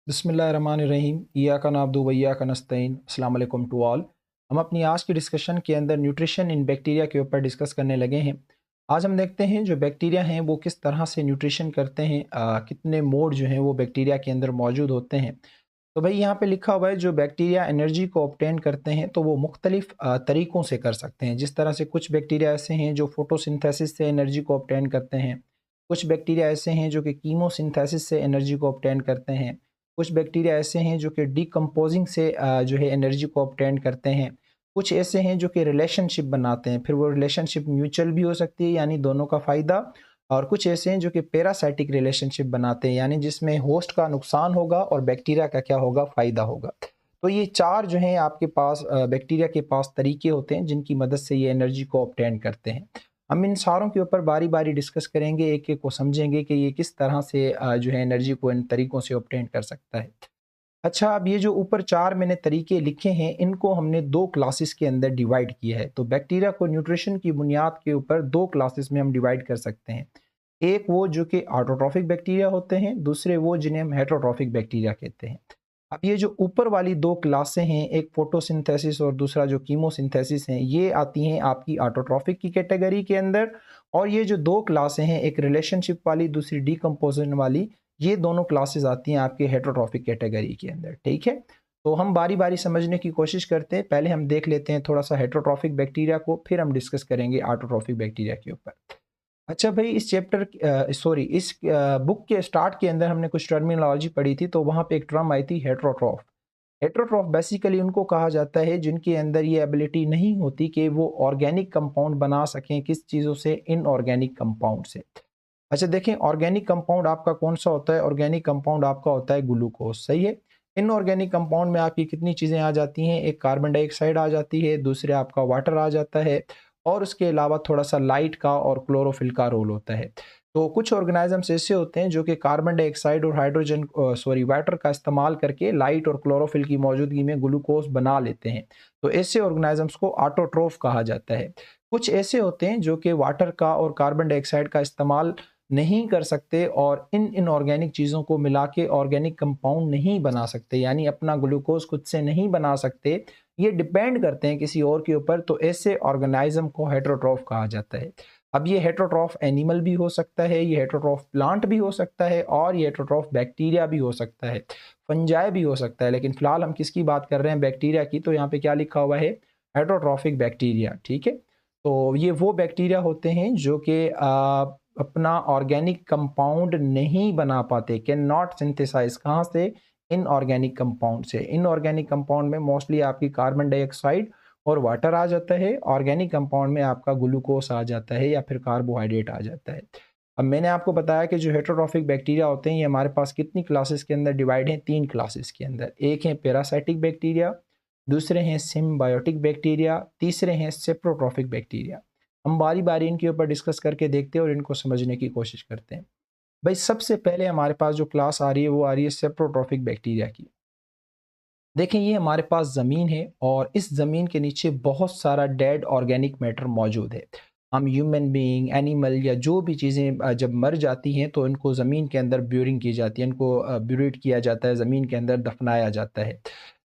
बिस्मिल्लाहिर्रहमानिर्रहीम इय्याका नअब्दु व इय्याका नस्तईन। अस्सलाम वालेकुम टू ऑल। हम अपनी आज की डिस्कशन के अंदर न्यूट्रिशन इन बैक्टीरिया के ऊपर डिस्कस करने लगे हैं। आज हम देखते हैं जो बैक्टीरिया हैं वो किस तरह से न्यूट्रिशन करते हैं, कितने मोड जो हैं वो बैक्टीरिया के अंदर मौजूद होते हैं। तो भाई यहाँ पे लिखा हुआ है जो बैक्टीरिया एनर्जी को ऑब्टेन करते हैं तो वो मुख्तलिफ तरीक़ों से कर सकते हैं। जिस तरह से कुछ बैक्टीरिया ऐसे हैं जो फोटोसिंथेसिस से एनर्जी को ऑब्टेन करते हैं, कुछ बैक्टीरिया ऐसे हैं जो कि कीमोसिंथेसिस से एनर्जी को ऑब्टेन करते हैं, कुछ बैक्टीरिया ऐसे हैं जो कि डिकम्पोजिंग से जो है एनर्जी को ऑब्टेन करते हैं, कुछ ऐसे हैं जो कि रिलेशनशिप बनाते हैं, फिर वो रिलेशनशिप म्यूचुअल भी हो सकती है यानी दोनों का फ़ायदा, और कुछ ऐसे हैं जो कि पैरासाइटिक रिलेशनशिप बनाते हैं यानी जिसमें होस्ट का नुकसान होगा और बैक्टीरिया का क्या होगा, फ़ायदा होगा। तो ये 4 जो हैं आपके पास बैक्टीरिया के पास तरीके होते हैं जिनकी मदद से ये एनर्जी को ऑब्टेन करते हैं। हम इन सारों के ऊपर बारी-बारी डिस्कस करेंगे, एक-एक को समझेंगे कि ये किस तरह से जो है एनर्जी को इन तरीकों से ऑब्टेन कर सकता है। अच्छा, अब ये जो ऊपर 4 मैंने तरीके लिखे हैं, इनको हमने 2 क्लासेस के अंदर डिवाइड किया है। तो बैक्टीरिया को न्यूट्रिशन की बुनियाद के ऊपर 2 क्लासेस में हम डिवाइड कर सकते हैं। एक वो जो कि ऑटोट्रॉफिक बैक्टीरिया होते हैं, दूसरे वो जिन्हें हम हेटेरोट्रॉफिक बैक्टीरिया कहते हैं। अब ये जो ऊपर वाली 2 क्लासें हैं, एक फोटोसिंथेसिस और दूसरा जो कीमोसिंथेसिस है, ये आती हैं आपकी ऑटोट्रॉफिक की कैटेगरी के अंदर, और ये जो 2 क्लासें हैं, एक रिलेशनशिप वाली, दूसरी डिकम्पोज़िशन वाली, ये दोनों क्लासेस आती हैं आपके हेटेरोट्रॉफिक कैटेगरी के अंदर, ठीक है? तो हम बारी-बारी समझने की कोशिश करते हैं। पहले हम देख लेते हैं थोड़ा-सा हेटेरोट्रॉफिक बैक्टीरिया को, फिर हम डिस्कस करेंगे ऑटोट्रॉफिक बैक्टीरिया के ऊपर। अच्छा भाई, इस चैप्टर सॉरी इस बुक के स्टार्ट के अंदर हमने कुछ टर्मिनोलॉजी पढ़ी थी, तो वहाँ पे एक टर्म आई थी हेटेरोट्रॉफ। हेटेरोट्रॉफ बेसिकली उनको कहा जाता है जिनके अंदर ये एबिलिटी नहीं होती कि वो ऑर्गेनिक कंपाउंड बना सकें, किस चीज़ों से, इनऑर्गेनिक कंपाउंड से। अच्छा देखें, ऑर्गेनिक कंपाउंड आपका कौन-सा होता है? ऑर्गेनिक कंपाउंड आपका होता है ग्लूकोज, सही है? इनऑर्गेनिक कंपाउंड में आपकी कितनी चीज़ें आ जाती हैं? एक कार्बन डाइऑक्साइड आ जाती है, दूसरे आपका वाटर आ जाता है, और उसके अलावा थोड़ा-सा लाइट का और क्लोरोफिल का रोल होता है। तो कुछ ऑर्गेनिज़म्स ऐसे होते हैं जो कि कार्बन डाइऑक्साइड और हाइड्रोजन वाटर का इस्तेमाल करके लाइट और क्लोरोफिल की मौजूदगी में ग्लूकोज बना लेते हैं। तो ऐसे ऑर्गेनिज़म्स को ऑटोट्रोफ कहा जाता है। कुछ ऐसे होते हैं जो कि वाटर का और कार्बन डाइऑक्साइड का इस्तेमाल नहीं कर सकते और इन इनऑर्गेनिक चीज़ों को मिला के ऑर्गेनिक कंपाउंड नहीं बना सकते, यानी अपना ग्लूकोज खुद से नहीं बना सकते, ये डिपेंड करते हैं किसी और के ऊपर। तो ऐसे ऑर्गेनिज्म को हेटेरोट्रॉफ कहा जाता है। अब ये हेटेरोट्रॉफ एनिमल भी हो सकता है, ये हेटेरोट्रॉफ प्लांट भी हो सकता है, और ये हेटेरोट्रॉफ बैक्टीरिया भी हो सकता है, फंजाई भी हो सकता है। लेकिन फिलहाल हम किसकी बात कर रहे हैं? बैक्टीरिया की। तो यहाँ पे क्या लिखा हुआ है? हेटेरोट्रॉफिक बैक्टीरिया, ठीक है? तो ये वो बैक्टीरिया होते हैं जो कि अपना ऑर्गेनिक कंपाउंड नहीं बना पाते, कैन नॉट सिंथेसाइज, कहाँ से? इनऑर्गेनिक कंपाउंड से। इनऑर्गेनिक कंपाउंड में मोस्टली आपकी कार्बन डाइऑक्साइड और वाटर आ जाता है, ऑर्गेनिक कंपाउंड में आपका ग्लूकोज आ जाता है या फिर कार्बोहाइड्रेट आ जाता है। अब मैंने आपको बताया कि जो हेटेरोट्रॉफिक बैक्टीरिया होते हैं ये हमारे पास कितनी क्लासेस के अंदर डिवाइड हैं? 3 क्लासेस के अंदर। एक है पैरासाइटिक बैक्टीरिया, दूसरे हैं सिम्बायोटिक बैक्टीरिया, तीसरे हैं सेप्रोट्रॉफिक बैक्टीरिया। हम बारी-बारी इनके ऊपर डिस्कस करके देखते हैं और इनको समझने की कोशिश करते हैं। भाई सबसे पहले हमारे पास जो क्लास आ रही है वो आ रही है सेप्रोट्रॉफिक बैक्टीरिया की। देखें, ये हमारे पास ज़मीन है और इस ज़मीन के नीचे बहुत सारा डेड ऑर्गेनिक मैटर मौजूद है। हम ह्यूमन बीइंग, एनिमल या जो भी चीज़ें जब मर जाती हैं तो इनको ज़मीन के अंदर ब्यूरिंग की जाती है, इनको ब्यूरिड किया जाता है, ज़मीन के अंदर दफनाया जाता है।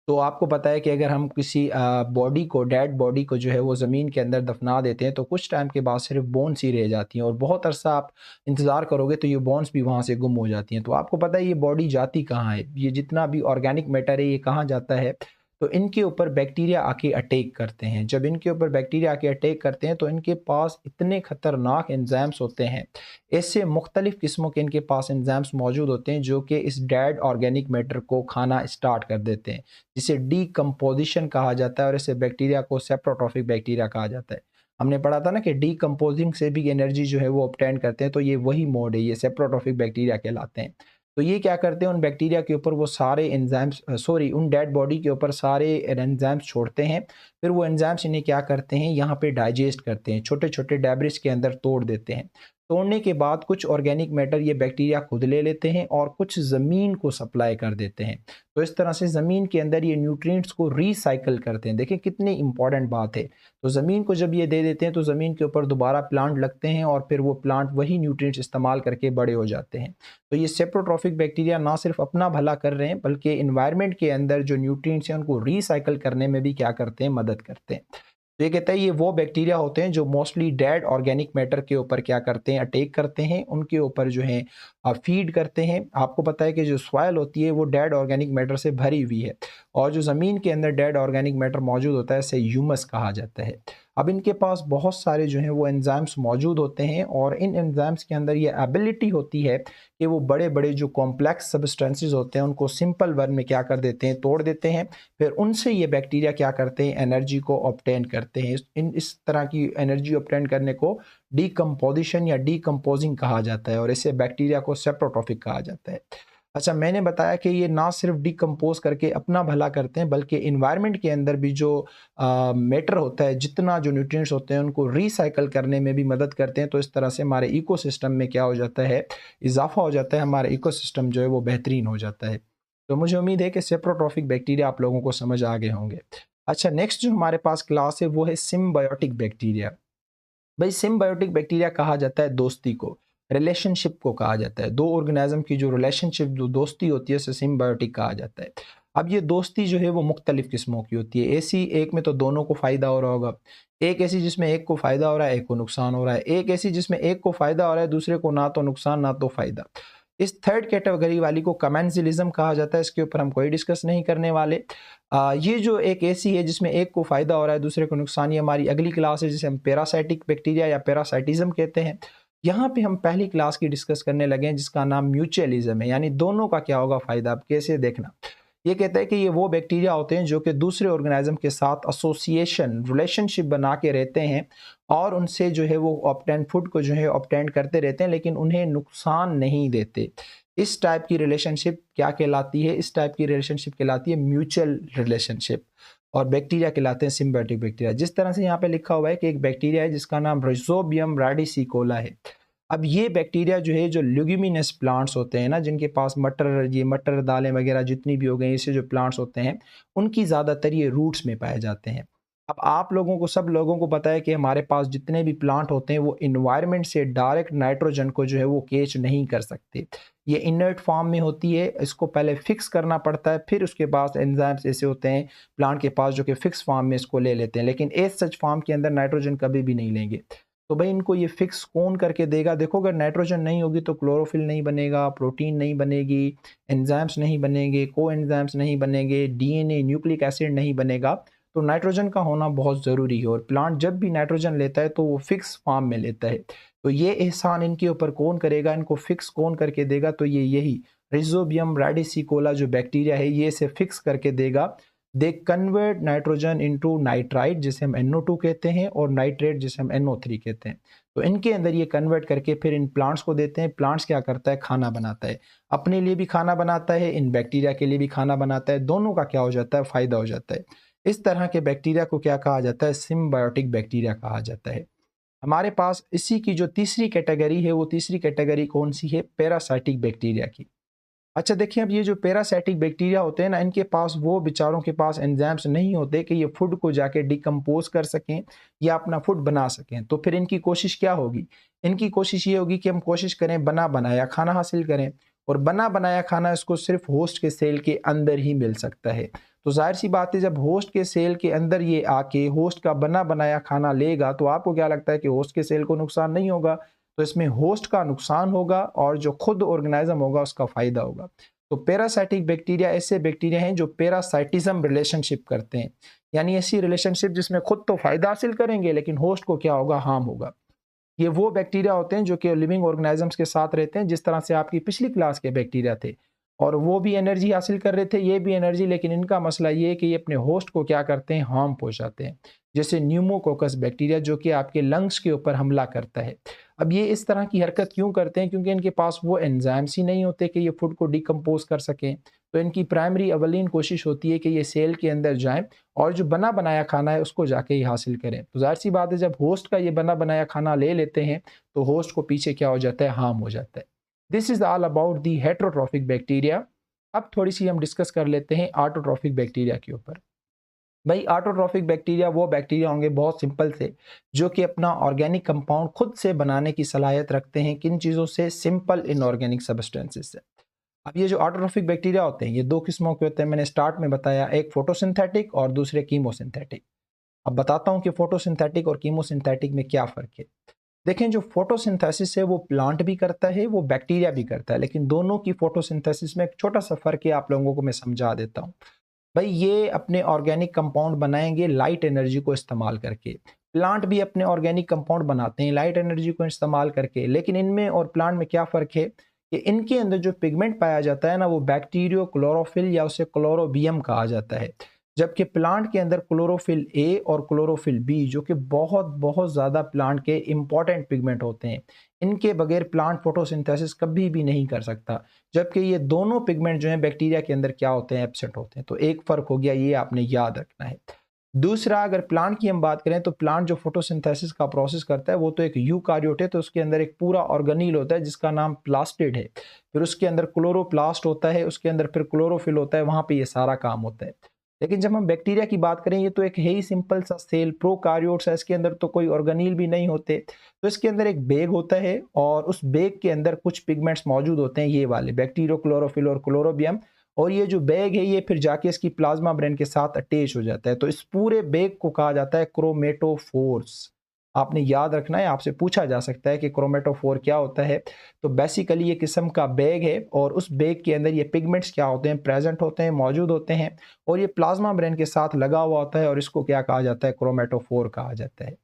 तो आपको पता है कि अगर हम किसी बॉडी को, डेड बॉडी को जो है वो ज़मीन के अंदर दफना देते हैं तो कुछ टाइम के बाद सिर्फ बोन्स ही रह जाती हैं, और बहुत अरसा आप इंतज़ार करोगे तो ये बोन्स भी वहाँ से गुम हो जाती हैं। तो आपको पता है ये बॉडी जाती कहाँ है? ये जितना भी ऑर्गेनिक मैटर है ये कहाँ जाता है? तो इनके ऊपर बैक्टीरिया आके अटैक करते हैं। जब इनके ऊपर बैक्टीरिया आके अटैक करते हैं तो इनके पास इतने ख़तरनाक एंजाइम्स होते हैं, ऐसे मुख्तलिफ़ किस्मों के इनके पास एंजाइम्स मौजूद होते हैं जो कि इस डेड ऑर्गेनिक मैटर को खाना स्टार्ट कर देते हैं, जिसे डीकम्पोजिशन कहा जाता है, और इसे बैक्टीरिया को सेप्रोट्रॉफिक बैक्टीरिया कहा जाता है। हमने पढ़ा था ना कि डीकम्पोजिंग से भी एनर्जी जो है वो ऑब्टेन करते हैं, तो ये वही मोड है, ये सेप्रोट्रॉफिक बैक्टीरिया कहलाते हैं। तो ये क्या करते हैं, उन बैक्टीरिया के ऊपर वो सारे एंजाइम्स उन डेड बॉडी के ऊपर सारे एंजाइम्स छोड़ते हैं। फिर वो एंजाइम्स इन्हें क्या करते हैं, यहाँ पे डाइजेस्ट करते हैं, छोटे छोटे डेब्रिस के अंदर तोड़ देते हैं। तोड़ने के बाद कुछ ऑर्गेनिक मैटर ये बैक्टीरिया खुद ले लेते हैं और कुछ ज़मीन को सप्लाई कर देते हैं। तो इस तरह से ज़मीन के अंदर ये न्यूट्रिएंट्स को रिसाइकिल करते हैं। देखिए कितनी इंपॉर्टेंट बात है। तो ज़मीन को जब ये दे देते हैं तो ज़मीन के ऊपर दोबारा प्लांट लगते हैं और फिर वो प्लांट वही न्यूट्रिएंट्स इस्तेमाल करके बड़े हो जाते हैं। तो ये सेप्रोट्रॉफिक बैक्टीरिया ना सिर्फ अपना भला कर रहे हैं बल्कि इन्वायरमेंट के अंदर जो न्यूट्रिएंट्स हैं उनको रिसाइकिल करने में भी क्या करते हैं, मदद करते हैं। तो ये कहता है ये वो बैक्टीरिया होते हैं जो मोस्टली डेड ऑर्गेनिक मैटर के ऊपर क्या करते हैं, अटैक करते हैं, उनके ऊपर जो है फीड करते हैं। आपको पता है कि जो सॉइल होती है वो डेड ऑर्गेनिक मैटर से भरी हुई है और जो ज़मीन के अंदर डेड ऑर्गेनिक मैटर मौजूद होता है इसे ह्यूमस कहा जाता है। अब इनके पास बहुत सारे जो हैं वो एंजाइम्स मौजूद होते हैं और इन एंजाइम्स के अंदर ये एबिलिटी होती है कि वो बड़े बड़े जो कॉम्प्लेक्स सब्सटेंसेस होते हैं उनको सिंपल वर्ड में क्या कर देते हैं, तोड़ देते हैं। फिर उनसे ये बैक्टीरिया क्या करते हैं, एनर्जी को ऑब्टेन करते हैं। इस तरह की एनर्जी ऑब्टेन करने को डीकम्पोजिशन या डीकम्पोजिंग कहा जाता है और इसे बैक्टीरिया को सेप्रोट्रॉफिक कहा जाता है। अच्छा, मैंने बताया कि ये ना सिर्फ डिकम्पोज करके अपना भला करते हैं बल्कि इन्वायरमेंट के अंदर भी जो मैटर होता है, जितना जो न्यूट्रिएंट्स होते हैं उनको रिसाइकल करने में भी मदद करते हैं। तो इस तरह से हमारे इकोसिस्टम में क्या हो जाता है, इजाफा हो जाता है, हमारा इकोसिस्टम जो है वो बेहतरीन हो जाता है। तो मुझे उम्मीद है कि सेप्रोट्रॉफिक बैक्टीरिया आप लोगों को समझ आ गए होंगे। अच्छा, नेक्स्ट जो हमारे पास क्लास है वो है सिम्बायोटिक बैक्टीरिया। भाई सिम्बायोटिक बैक्टीरिया कहा जाता है दोस्ती को, रिलेशनशिप को कहा जाता है। दो ऑर्गेनिज्म की जो रिलेशनशिप, जो दोस्ती होती है उसे सिम्बायोटिक कहा जाता है। अब ये दोस्ती जो है वो मुख्तलिफ किस्मों की होती है। ऐसी एक में तो दोनों को फ़ायदा हो रहा होगा, एक ऐसी जिसमें एक को फ़ायदा हो रहा है, एक को नुकसान हो रहा है, एक ऐसी जिसमें एक को फ़ायदा हो रहा है, दूसरे को ना तो नुकसान ना तो फ़ायदा। इस थर्ड कैटेगरी वाली को कमेंसलिज्म कहा जाता है। इसके ऊपर हम कोई डिस्कस नहीं करने वाले। ये जो एक ऐसी है जिसमें एक को फ़ायदा हो रहा है दूसरे को नुकसान, ये हमारी अगली क्लास है जिसे हम पैरासाइटिक बैक्टीरिया या पैरासाइटिज्म कहते हैं। यहाँ पे हम पहली क्लास की डिस्कस करने लगे हैं जिसका नाम म्यूचुअलिज्म है, यानी दोनों का क्या होगा फ़ायदा। अब कैसे देखना, ये कहता है कि ये वो बैक्टीरिया होते हैं जो कि दूसरे ऑर्गेनिज्म के साथ एसोसिएशन, रिलेशनशिप बना के रहते हैं और उनसे जो है वो ऑब्टेन फूड को जो है ऑब्टेन करते रहते हैं लेकिन उन्हें नुकसान नहीं देते। इस टाइप की रिलेशनशिप क्या कहलाती है, इस टाइप की रिलेशनशिप कहलाती है म्यूचुअल रिलेशनशिप और बैक्टीरिया कहलाते हैं सिम्बायोटिक बैक्टीरिया। जिस तरह से यहाँ पे लिखा हुआ है कि एक बैक्टीरिया है जिसका नाम रिजोबियम रेडिसिकोला है। अब ये बैक्टीरिया जो है, जो ल्यूगिमिनस प्लांट्स होते हैं ना, जिनके पास मटर, ये मटर दालें वगैरह जितनी भी हो गई, इससे जो प्लांट्स होते हैं उनकी ज़्यादातर ये रूट्स में पाए जाते हैं। अब आप लोगों को, सब लोगों को पता है कि हमारे पास जितने भी प्लांट होते हैं वो इन्वायरमेंट से डायरेक्ट नाइट्रोजन को जो है वो कैच नहीं कर सकते। ये इनर्ट फॉर्म में होती है, इसको पहले फिक्स करना पड़ता है, फिर उसके बाद एंजाइम्स ऐसे होते हैं प्लांट के पास जो कि फिक्स फॉर्म में इसको ले लेते हैं, लेकिन एज सच फॉर्म के अंदर नाइट्रोजन कभी भी नहीं लेंगे। तो भाई इनको ये फिक्स कौन करके देगा? देखो, अगर नाइट्रोजन नहीं होगी तो क्लोरोफिल नहीं बनेगा, प्रोटीन नहीं बनेगी, एंजाइम्स नहीं बनेंगे, को एंजाइम्स नहीं बनेंगे, डीएनए, न्यूक्लिक एसिड नहीं बनेगा। तो नाइट्रोजन का होना बहुत ज़रूरी है और प्लांट जब भी नाइट्रोजन लेता है तो वो फिक्स फॉर्म में लेता है। तो ये एहसान इनके ऊपर कौन करेगा, इनको फिक्स कौन करके देगा? तो ये यही रिजोबियम रेडिसिकोला जो बैक्टीरिया है ये इसे फिक्स करके देगा। They convert nitrogen into nitrite जिसे हम NO2 कहते हैं और नाइट्रेट जिसे हम NO3 कहते हैं। तो इनके अंदर ये कन्वर्ट करके फिर इन प्लांट्स को देते हैं। प्लांट्स क्या करता है? खाना बनाता है, अपने लिए भी खाना बनाता है, इन बैक्टीरिया के लिए भी खाना बनाता है, दोनों का क्या हो जाता है? फ़ायदा हो जाता है। इस तरह के बैक्टीरिया को क्या कहा जाता है? सिम्बायोटिक बैक्टीरिया कहा जाता है। हमारे पास इसी की जो तीसरी कैटेगरी है, वो तीसरी कैटेगरी कौन सी है? पैरासाइटिक बैक्टीरिया की। अच्छा देखिए, अब ये जो पैरासाइटिक बैक्टीरिया होते हैं ना, इनके पास, वो बेचारों के पास एंजाइम्स नहीं होते कि ये फूड को जाके डिकम्पोज कर सकें या अपना फूड बना सकें। तो फिर इनकी कोशिश क्या होगी? इनकी कोशिश ये होगी कि हम कोशिश करें बना बनाया खाना हासिल करें, और बना बनाया खाना इसको सिर्फ होस्ट के सेल के अंदर ही मिल सकता है। तो जाहिर सी बात है, जब होस्ट के सेल के अंदर ये आके होस्ट का बना बनाया खाना लेगा तो आपको क्या लगता है कि होस्ट के सेल को नुकसान नहीं होगा? तो इसमें होस्ट का नुकसान होगा और जो खुद ऑर्गेनिज्म होगा उसका फायदा होगा। तो पैरासाइटिक बैक्टीरिया ऐसे बैक्टीरिया हैं जो पैरासाइटिज्म रिलेशनशिप करते हैं, यानी ऐसी रिलेशनशिप जिसमें खुद तो फायदा हासिल करेंगे लेकिन होस्ट को क्या होगा? हार्म होगा। ये वो बैक्टीरिया होते हैं जो कि लिविंग ऑर्गेनिजम्स के साथ रहते हैं, जिस तरह से आपकी पिछली क्लास के बैक्टीरिया थे, और वो भी एनर्जी हासिल कर रहे थे, ये भी एनर्जी, लेकिन इनका मसला ये है कि ये अपने होस्ट को क्या करते हैं? हार्म पहुंचाते हैं। जैसे न्यूमोकोकस बैक्टीरिया जो कि आपके लंग्स के ऊपर हमला करता है। अब ये इस तरह की हरकत क्यों करते हैं? क्योंकि इनके पास वो एंजाइम्स ही नहीं होते कि ये फूड को डिकम्पोज कर सकें। तो इनकी प्राइमरी अवलीन कोशिश होती है कि ये सेल के अंदर जाएं और जो बना बनाया खाना है उसको जाके ही हासिल करें। तो ज़ाहिर सी बात है, जब होस्ट का ये बना बनाया खाना ले लेते हैं तो होस्ट को पीछे क्या हो जाता है, हार्म हो जाता है। This is all about the heterotrophic bacteria. अब थोड़ी सी हम डिस्कस कर लेते हैं ऑटोट्रॉफिक बैक्टीरिया के ऊपर। भाई ऑटोट्रॉफिक बैक्टीरिया वो बैक्टीरिया होंगे बहुत सिंपल से, जो कि अपना ऑर्गेनिक कंपाउंड खुद से बनाने की सलाहियत रखते हैं। किन चीज़ों से? सिंपल इनऑर्गेनिक सब्सटेंसेस से। अब ये जो ऑटोट्रॉफिक बैक्टीरिया होते हैं ये दो किस्मों के होते हैं, मैंने स्टार्ट में बताया, एक फोटोसिंथेटिक और दूसरे कीमोसिंथेटिक। अब बताता हूँ कि फोटोसिंथेटिक और कीमोसिंथेटिक में क्या फ़र्क है। देखें, जो फोटोसिंथेसिस है वो प्लांट भी करता है, वो बैक्टीरिया भी करता है, लेकिन दोनों की फोटोसिंथेसिस में एक छोटा सा फ़र्क है, आप लोगों को मैं समझा देता हूँ। भाई ये अपने ऑर्गेनिक कंपाउंड बनाएंगे लाइट एनर्जी को इस्तेमाल करके। प्लांट भी अपने ऑर्गेनिक कंपाउंड बनाते हैं लाइट एनर्जी को इस्तेमाल करके, लेकिन इनमें और प्लांट में क्या फ़र्क है कि इनके अंदर जो पिगमेंट पाया जाता है ना, वो बैक्टीरियो क्लोरोफिल या उसे क्लोरोबियम कहा जाता है। जबकि प्लांट के अंदर क्लोरोफिल ए और क्लोरोफिल बी, जो कि बहुत बहुत ज़्यादा प्लांट के इंपॉर्टेंट पिगमेंट होते हैं, इनके बगैर प्लांट फोटोसिंथेसिस कभी भी नहीं कर सकता। जबकि ये दोनों पिगमेंट जो हैं बैक्टीरिया के अंदर क्या होते हैं, एब्सेंट होते हैं। तो एक फ़र्क हो गया, ये आपने याद रखना है। दूसरा, अगर प्लांट की हम बात करें तो प्लांट जो फोटोसिंथेसिस का प्रोसेस करता है वो तो एक यूकारियोट है, तो उसके अंदर एक पूरा ऑर्गेनील होता है जिसका नाम प्लास्टिड है। फिर उसके अंदर क्लोरोप्लास्ट होता है, उसके अंदर फिर क्लोरोफिल होता है, वहाँ पे ये सारा काम होता है। लेकिन जब हम बैक्टीरिया की बात करें, ये तो एक है ही सिंपल सा सेल, प्रोकारियोट्स है, इसके अंदर तो कोई ऑर्गेनील भी नहीं होते। तो इसके अंदर एक बैग होता है और उस बैग के अंदर कुछ पिगमेंट्स मौजूद होते हैं, ये वाले बैक्टीरियो क्लोरोफिल और क्लोरोबियम। और ये जो बैग है ये फिर जाके इसकी प्लाज्मा मेम्ब्रेन के साथ अटैच हो जाता है। तो इस पूरे बैग को कहा जाता है क्रोमेटोफोर्स। आपने याद रखना है, आपसे पूछा जा सकता है कि क्रोमेटोफोर क्या होता है। तो बेसिकली ये किस्म का बैग है और उस बैग के अंदर ये पिगमेंट्स क्या होते हैं, प्रेजेंट होते हैं, मौजूद होते हैं, और ये प्लाज्मा मेम्ब्रेन के साथ लगा हुआ होता है और इसको क्या कहा जाता है, क्रोमेटोफोर कहा जाता है।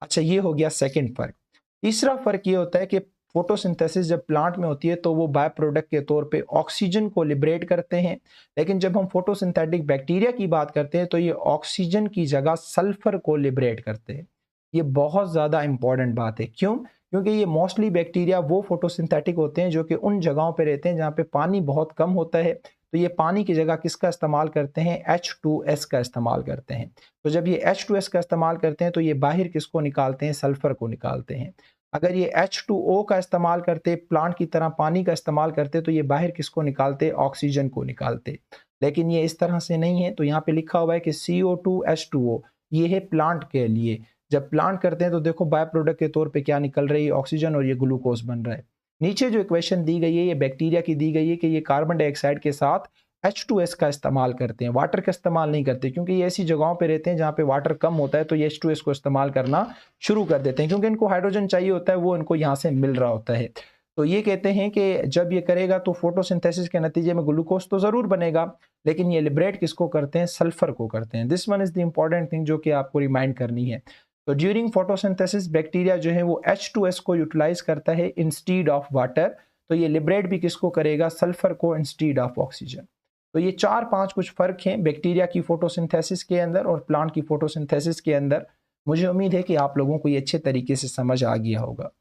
अच्छा, ये हो गया सेकंड फ़र्क। तीसरा फ़र्क ये होता है कि फोटोसिंथेसिस जब प्लांट में होती है तो वो बाय प्रोडक्ट के तौर पे ऑक्सीजन को लिबरेट करते हैं, लेकिन जब हम फोटोसिंथेटिक बैक्टीरिया की बात करते हैं तो ये ऑक्सीजन की जगह सल्फर को लिबरेट करते हैं। ये बहुत ज़्यादा इंपॉर्टेंट बात है। क्यों? क्योंकि ये मोस्टली बैक्टीरिया वो फोटोसिंथेटिक होते हैं जो कि उन जगहों पे रहते हैं जहाँ पे पानी बहुत कम होता है। तो ये पानी की जगह किसका इस्तेमाल करते हैं, H2S का इस्तेमाल करते हैं। तो जब ये H2S का इस्तेमाल करते हैं तो ये बाहर किसको निकालते हैं, सल्फर को निकालते हैं। अगर ये H2O का इस्तेमाल करते, प्लांट की तरह पानी का इस्तेमाल करते, तो ये बाहर किसको निकालते, ऑक्सीजन को निकालते। लेकिन ये इस तरह से नहीं है। तो यहाँ पे लिखा हुआ है कि CO2H2O, ये है प्लांट के लिए। जब प्लांट करते हैं तो देखो बाय प्रोडक्ट के तौर पे क्या निकल रही है, ऑक्सीजन, और ये ग्लूकोज बन रहा है। नीचे जो इक्वेशन दी गई है ये बैक्टीरिया की दी गई है कि ये कार्बन डाइऑक्साइड के साथ H2S का इस्तेमाल करते हैं, वाटर का इस्तेमाल नहीं करते, क्योंकि ये ऐसी जगहों पे रहते हैं जहाँ पे वाटर कम होता है। तो ये H2S को इस्तेमाल करना शुरू कर देते हैं, क्योंकि इनको हाइड्रोजन चाहिए होता है, वो इनको यहाँ से मिल रहा होता है। तो ये कहते हैं कि जब ये करेगा तो फोटोसिंथेसिस के नतीजे में ग्लूकोज तो ज़रूर बनेगा, लेकिन ये लिबरेट किसको करते हैं, सल्फर को करते हैं। This one is the important thing जो कि आपको रिमाइंड करनी है। तो ड्यूरिंग फोटोसिंथेसिस बैक्टीरिया जो है वो H2S को यूटिलाइज करता है इंस्टीड ऑफ वाटर। तो ये लिबरेट भी किसको करेगा, सल्फर को, इंस्टीड ऑफ ऑक्सीजन। तो ये 4-5 कुछ फ़र्क हैं बैक्टीरिया की फोटोसिंथेसिस के अंदर और प्लांट की फोटोसिंथेसिस के अंदर। मुझे उम्मीद है कि आप लोगों को ये अच्छे तरीके से समझ आ गया होगा।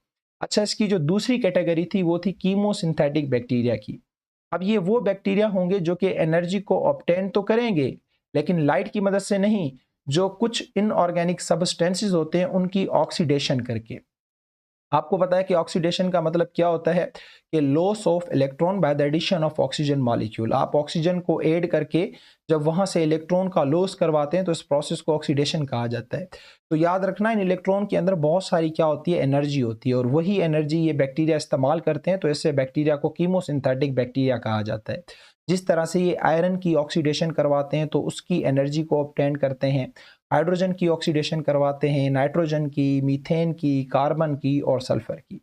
अच्छा, इसकी जो दूसरी कैटेगरी थी वो थी कीमोसिंथेटिक बैक्टीरिया की। अब ये वो बैक्टीरिया होंगे जो कि एनर्जी को ऑब्टेन तो करेंगे, लेकिन लाइट की मदद से नहीं, जो कुछ इनऑर्गेनिक सब्सटेंसेस होते हैं उनकी ऑक्सीडेशन करके। आपको पता है कि ऑक्सीडेशन का मतलब क्या होता है कि loss of electron by the addition of oxygen molecule. आप ऑक्सीजन को ऐड करके जब वहां से इलेक्ट्रॉन का लॉस करवाते हैं तो इस प्रोसेस को ऑक्सीडेशन कहा जाता है। तो याद रखना, इन इलेक्ट्रॉन के अंदर बहुत सारी क्या होती है, एनर्जी होती है, और वही एनर्जी ये बैक्टीरिया इस्तेमाल करते हैं। तो ऐसे बैक्टीरिया को कीमोसिंथेटिक बैक्टीरिया कहा जाता है। जिस तरह से ये आयरन की ऑक्सीडेशन करवाते हैं तो उसकी एनर्जी को ऑब्टेन करते हैं, हाइड्रोजन की ऑक्सीडेशन करवाते हैं, नाइट्रोजन की, मीथेन की, कार्बन की और सल्फर की।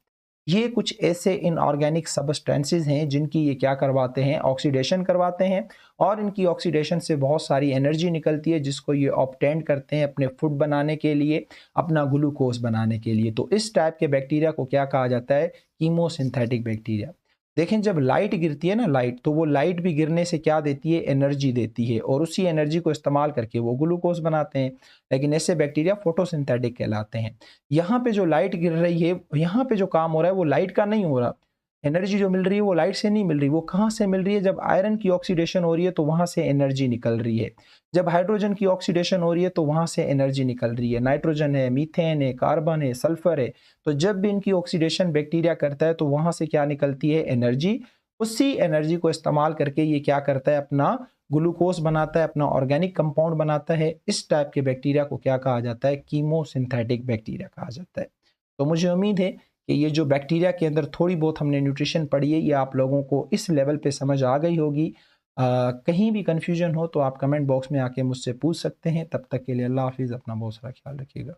ये कुछ ऐसे इनऑर्गेनिक सब्सटेंसेस हैं जिनकी ये क्या करवाते हैं, ऑक्सीडेशन करवाते हैं, और इनकी ऑक्सीडेशन से बहुत सारी एनर्जी निकलती है जिसको ये ऑब्टेन करते हैं अपने फूड बनाने के लिए, अपना ग्लूकोज बनाने के लिए। तो इस टाइप के बैक्टीरिया को क्या कहा जाता है, कीमोसिंथेटिक बैक्टीरिया। देखें, जब लाइट गिरती है ना, लाइट, तो वो लाइट भी गिरने से क्या देती है, एनर्जी देती है, और उसी एनर्जी को इस्तेमाल करके वो ग्लूकोज बनाते हैं। लेकिन ऐसे बैक्टीरिया फोटोसिंथेटिक कहलाते हैं। यहाँ पे जो लाइट गिर रही है, यहाँ पे जो काम हो रहा है वो लाइट का नहीं हो रहा। एनर्जी जो मिल रही है वो लाइट से नहीं मिल रही, वो कहाँ से मिल रही है? जब आयरन की ऑक्सीडेशन हो रही है तो वहाँ से एनर्जी निकल रही है, जब हाइड्रोजन की ऑक्सीडेशन हो रही है तो वहाँ से एनर्जी निकल रही है। नाइट्रोजन है, मीथेन है, कार्बन है, सल्फर है, तो जब भी इनकी ऑक्सीडेशन बैक्टीरिया करता है तो वहाँ से क्या निकलती है? एनर्जी। उसी एनर्जी को इस्तेमाल करके ये क्या करता है? अपना ग्लूकोज बनाता है, अपना ऑर्गेनिक कंपाउंड बनाता है। इस टाइप के बैक्टीरिया को क्या कहा जाता है? कीमोसिंथेटिक बैक्टीरिया कहा जाता है। तो मुझे उम्मीद है कि ये जो बैक्टीरिया के अंदर थोड़ी बहुत हमने न्यूट्रिशन पढ़ी है, ये आप लोगों को इस लेवल पे समझ आ गई होगी। कहीं भी कन्फ्यूजन हो तो आप कमेंट बॉक्स में आके मुझसे पूछ सकते हैं। तब तक के लिए अल्लाह हाफिज़, अपना बहुत सारा ख्याल रखिएगा।